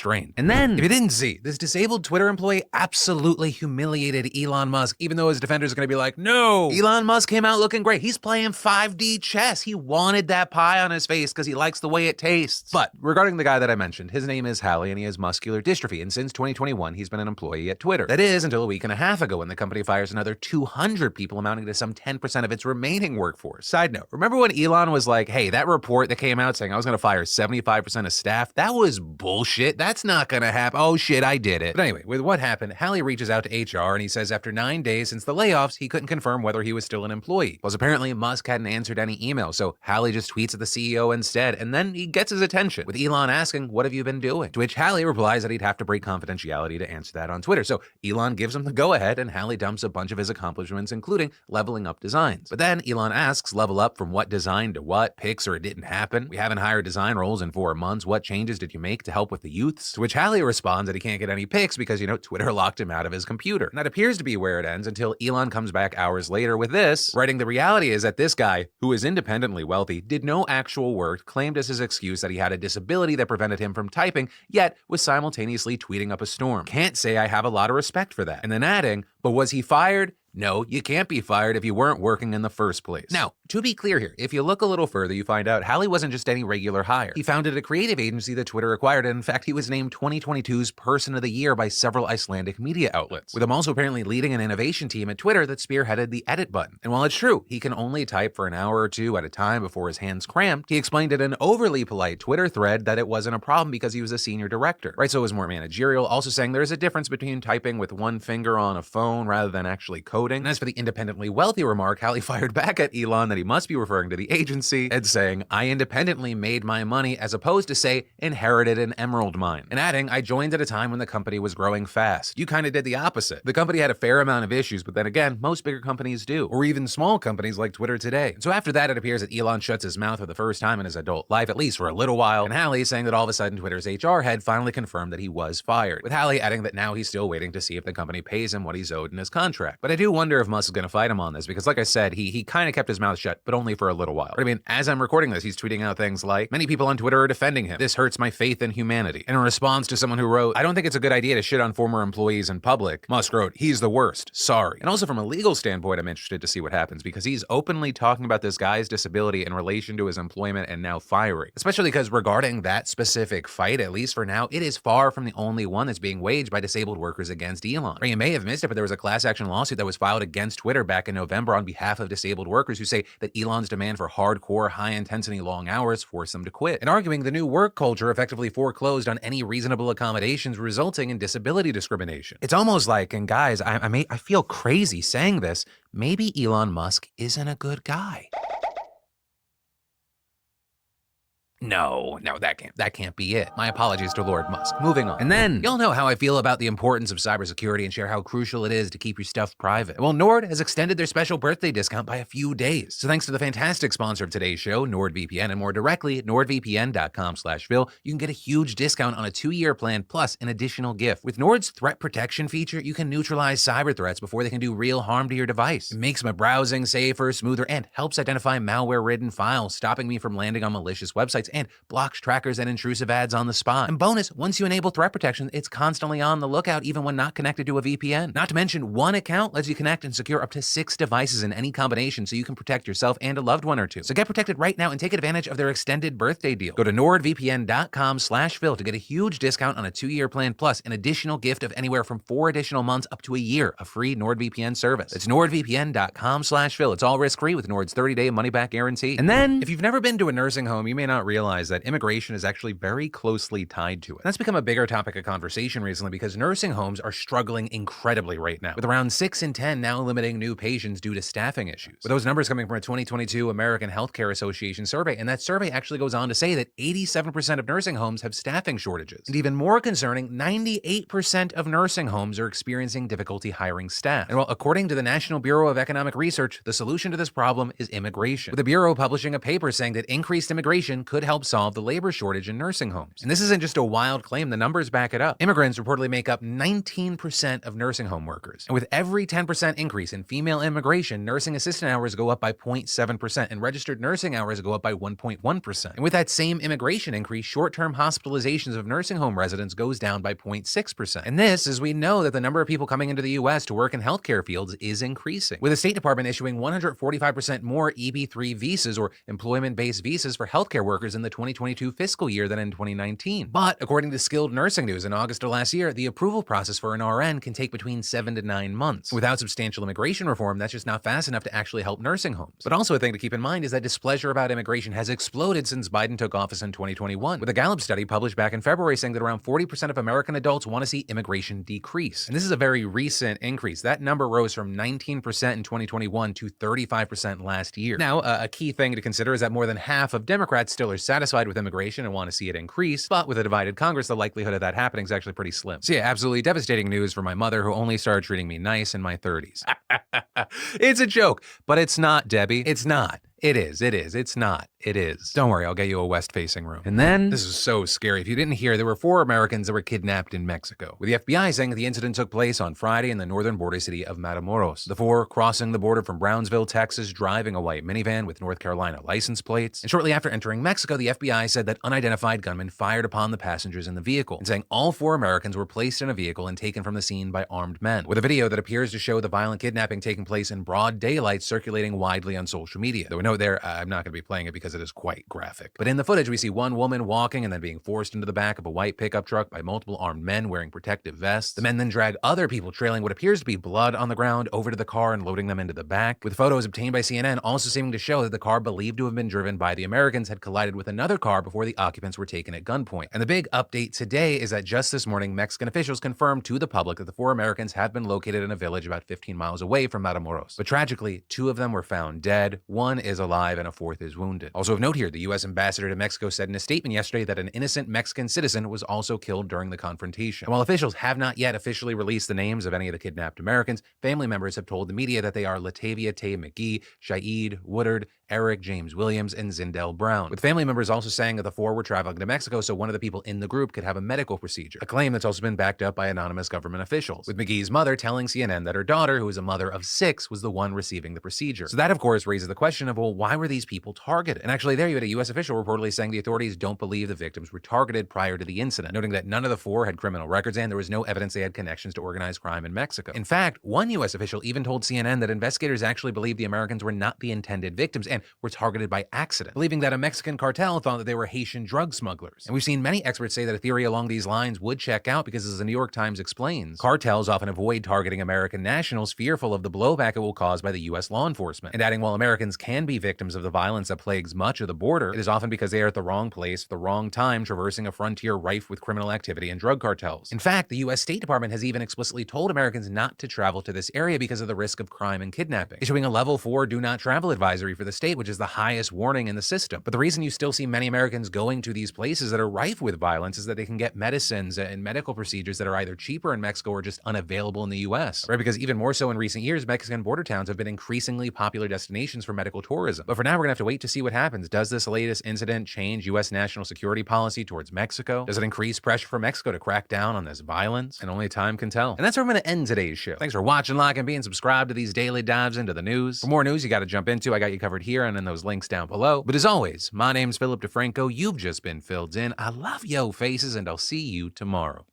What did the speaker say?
drained. And then, if you didn't see, this disabled Twitter employee absolutely humiliated Elon Musk, even though his defenders are gonna be like, no, Elon Musk came out looking great. He's playing 5D chess. He wanted that pie on his face because he likes the way it tastes. But regarding the guy that I mentioned, his name is Hallie and he has muscular dystrophy. And since 2021, he's been an employee at Twitter. That is until a week and a half ago when the company fires another 200 people, amounting to some 10% of its remaining workforce. Side note, remember when Elon was like, hey, that report that came out saying I was gonna fire 75% of staff? That was bullshit. That's not gonna happen. Oh shit, I did it. But anyway, with what happened, Hallie reaches out to HR and he says after 9 days since the layoffs, he couldn't confirm whether he was still an employee. Plus apparently Musk hadn't answered any emails, so Hallie just tweets at the CEO instead, and then he gets his attention, with Elon asking, what have you been doing? To which Hallie replies that he'd have to break confidentiality to answer that on Twitter. So Elon gives him the go-ahead, and Hallie dumps a bunch of his accomplishments, including leveling up designs. But then Elon asks, level up from what design to what? Pics or it didn't happen? We haven't hired design roles in 4 months. What changes did you make to help with the youths? To which Hallie responds that he can't get any pics because, Twitter locked him out of his computer. And that appears to be where it ends until Elon comes back hours later with this, writing, the reality is that this guy, who is independently wealthy, did no actual work, claimed as his excuse that he had a disability that prevented him from typing, yet was simultaneously tweeting up a storm. Can't say I have a lot of respect for that. And then adding, but was he fired? No, you can't be fired if you weren't working in the first place. Now, to be clear here, if you look a little further, you find out Hallie wasn't just any regular hire. He founded a creative agency that Twitter acquired, and in fact, he was named 2022's Person of the Year by several Icelandic media outlets, with him also apparently leading an innovation team at Twitter that spearheaded the edit button. And while it's true, he can only type for an hour or two at a time before his hands cramped, he explained in an overly polite Twitter thread that it wasn't a problem because he was a senior director, right? So it was more managerial, also saying there's a difference between typing with one finger on a phone rather than actually coding. And as for the independently wealthy remark, Hallie fired back at Elon that he must be referring to the agency and saying, I independently made my money as opposed to, say, inherited an emerald mine. And adding, I joined at a time when the company was growing fast. You kind of did the opposite. The company had a fair amount of issues, but then again, most bigger companies do, or even small companies like Twitter today. And so after that, it appears that Elon shuts his mouth for the first time in his adult life, at least for a little while, and Hallie saying that all of a sudden Twitter's HR head finally confirmed that he was fired, with Hallie adding that now he's still waiting to see if the company pays him what he's owed in his contract. But I do wonder if Musk is going to fight him on this, because like I said, he kind of kept his mouth shut, but only for a little while. But I mean, as I'm recording this, he's tweeting out things like, many people on Twitter are defending him. This hurts my faith in humanity. And in response to someone who wrote, I don't think it's a good idea to shit on former employees in public, Musk wrote, he's the worst. Sorry. And also from a legal standpoint, I'm interested to see what happens, because he's openly talking about this guy's disability in relation to his employment and now firing. Especially because regarding that specific fight, at least for now, it is far from the only one that's being waged by disabled workers against Elon. Or you may have missed it, but there was a class action lawsuit that was filed against Twitter back in November on behalf of disabled workers who say that Elon's demand for hardcore, high-intensity long hours forced them to quit, and arguing the new work culture effectively foreclosed on any reasonable accommodations, resulting in disability discrimination. It's almost like, and guys, I feel crazy saying this, maybe Elon Musk isn't a good guy. No, that can't be it. My apologies to Lord Musk. Moving on. And then, y'all know how I feel about the importance of cybersecurity and share how crucial it is to keep your stuff private. Well, Nord has extended their special birthday discount by a few days. So thanks to the fantastic sponsor of today's show, NordVPN, and more directly, nordvpn.com/Phil, you can get a huge discount on a 2-year plan plus an additional gift. With Nord's threat protection feature, you can neutralize cyber threats before they can do real harm to your device. It makes my browsing safer, smoother, and helps identify malware-ridden files, stopping me from landing on malicious websites, and blocks trackers and intrusive ads on the spot. And bonus, once you enable threat protection, it's constantly on the lookout even when not connected to a VPN. Not to mention, one account lets you connect and secure up to 6 devices in any combination so you can protect yourself and a loved one or two. So get protected right now and take advantage of their extended birthday deal. Go to nordvpn.com/Phil to get a huge discount on a 2-year plan plus an additional gift of anywhere from 4 additional months up to a year of free NordVPN service. It's nordvpn.com/Phil. It's all risk-free with Nord's 30-day money-back guarantee. And then, if you've never been to a nursing home, you may not realize that immigration is actually very closely tied to it. And that's become a bigger topic of conversation recently because nursing homes are struggling incredibly right now, with around 6 in 10 now limiting new patients due to staffing issues. With those numbers coming from a 2022 American Healthcare Association survey, and that survey actually goes on to say that 87% of nursing homes have staffing shortages. And even more concerning, 98% of nursing homes are experiencing difficulty hiring staff. And well, according to the National Bureau of Economic Research, the solution to this problem is immigration, with the Bureau publishing a paper saying that increased immigration could help help solve the labor shortage in nursing homes. And this isn't just a wild claim, the numbers back it up. Immigrants reportedly make up 19% of nursing home workers. And with every 10% increase in female immigration, nursing assistant hours go up by 0.7%, and registered nursing hours go up by 1.1%. And with that same immigration increase, short-term hospitalizations of nursing home residents goes down by 0.6%. And this, as we know that the number of people coming into the U.S. to work in healthcare fields is increasing, with the State Department issuing 145% more EB-3 visas, or employment-based visas, for healthcare workers in the 2022 fiscal year than in 2019. But according to Skilled Nursing News in August of last year, the approval process for an RN can take between 7 to 9 months. Without substantial immigration reform, that's just not fast enough to actually help nursing homes. But also a thing to keep in mind is that displeasure about immigration has exploded since Biden took office in 2021, with a Gallup study published back in February saying that around 40% of American adults want to see immigration decrease. And this is a very recent increase. That number rose from 19% in 2021 to 35% last year. Now, a key thing to consider is that more than half of Democrats still are satisfied with immigration and want to see it increase, but with a divided Congress, the likelihood of that happening is actually pretty slim. So yeah, absolutely devastating news for my mother, who only started treating me nice in my 30s. It's a joke, but it's not, Debbie. It's not. It is. It's not. It is. Don't worry, I'll get you a west-facing room. And then, this is so scary. If you didn't hear, there were 4 Americans that were kidnapped in Mexico, with the FBI saying that the incident took place on Friday in the northern border city of Matamoros. The 4 crossing the border from Brownsville, Texas, driving a white minivan with North Carolina license plates. And shortly after entering Mexico, the FBI said that unidentified gunmen fired upon the passengers in the vehicle, and saying all 4 Americans were placed in a vehicle and taken from the scene by armed men, with a video that appears to show the violent kidnapping taking place in broad daylight circulating widely on social media. Though note there, I'm not going to be playing it because it is quite graphic. But in the footage, we see one woman walking and then being forced into the back of a white pickup truck by multiple armed men wearing protective vests. The men then drag other people trailing what appears to be blood on the ground over to the car and loading them into the back, with photos obtained by CNN also seeming to show that the car believed to have been driven by the Americans had collided with another car before the occupants were taken at gunpoint. And the big update today is that just this morning, Mexican officials confirmed to the public that the 4 Americans have been located in a village about 15 miles away from Matamoros. But tragically, 2 of them were found dead, 1 is alive, and a 4th is wounded. Also of note here, the U.S. ambassador to Mexico said in a statement yesterday that an innocent Mexican citizen was also killed during the confrontation. And while officials have not yet officially released the names of any of the kidnapped Americans, family members have told the media that they are Latavia Tay McGee, Shaid Woodard, Eric James Williams, and Zindell Brown, with family members also saying that the 4 were traveling to Mexico so one of the people in the group could have a medical procedure, a claim that's also been backed up by anonymous government officials, with McGee's mother telling CNN that her daughter, who is a mother of 6, was the one receiving the procedure. So that, of course, raises the question of, well, why were these people targeted? And actually, there you had a U.S. official reportedly saying the authorities don't believe the victims were targeted prior to the incident, noting that none of the 4 had criminal records and there was no evidence they had connections to organized crime in Mexico. In fact, one U.S. official even told CNN that investigators actually believed the Americans were not the intended victims and were targeted by accident, believing that a Mexican cartel thought that they were Haitian drug smugglers. And we've seen many experts say that a theory along these lines would check out because, as the New York Times explains, cartels often avoid targeting American nationals fearful of the blowback it will cause by the U.S. law enforcement. And adding, while Americans can be victims of the violence that plagues much of the border, it is often because they are at the wrong place, at the wrong time, traversing a frontier rife with criminal activity and drug cartels. In fact, the U.S. State Department has even explicitly told Americans not to travel to this area because of the risk of crime and kidnapping, issuing a level 4 do not travel advisory for the state, which is the highest warning in the system. But the reason you still see many Americans going to these places that are rife with violence is that they can get medicines and medical procedures that are either cheaper in Mexico or just unavailable in the U.S. Right? Because even more so in recent years, Mexican border towns have been increasingly popular destinations for medical tourism. But for now, we're gonna have to wait to see what happens. Does this latest incident change U.S. national security policy towards Mexico? Does it increase pressure for Mexico to crack down on this violence? And only time can tell. And that's where I'm gonna end today's show. Thanks for watching, liking, being subscribed to these daily dives into the news. For more news you gotta jump into, I got you covered here and in those links down below. But as always, my name's Philip DeFranco. You've just been filled in. I love yo faces, and I'll see you tomorrow.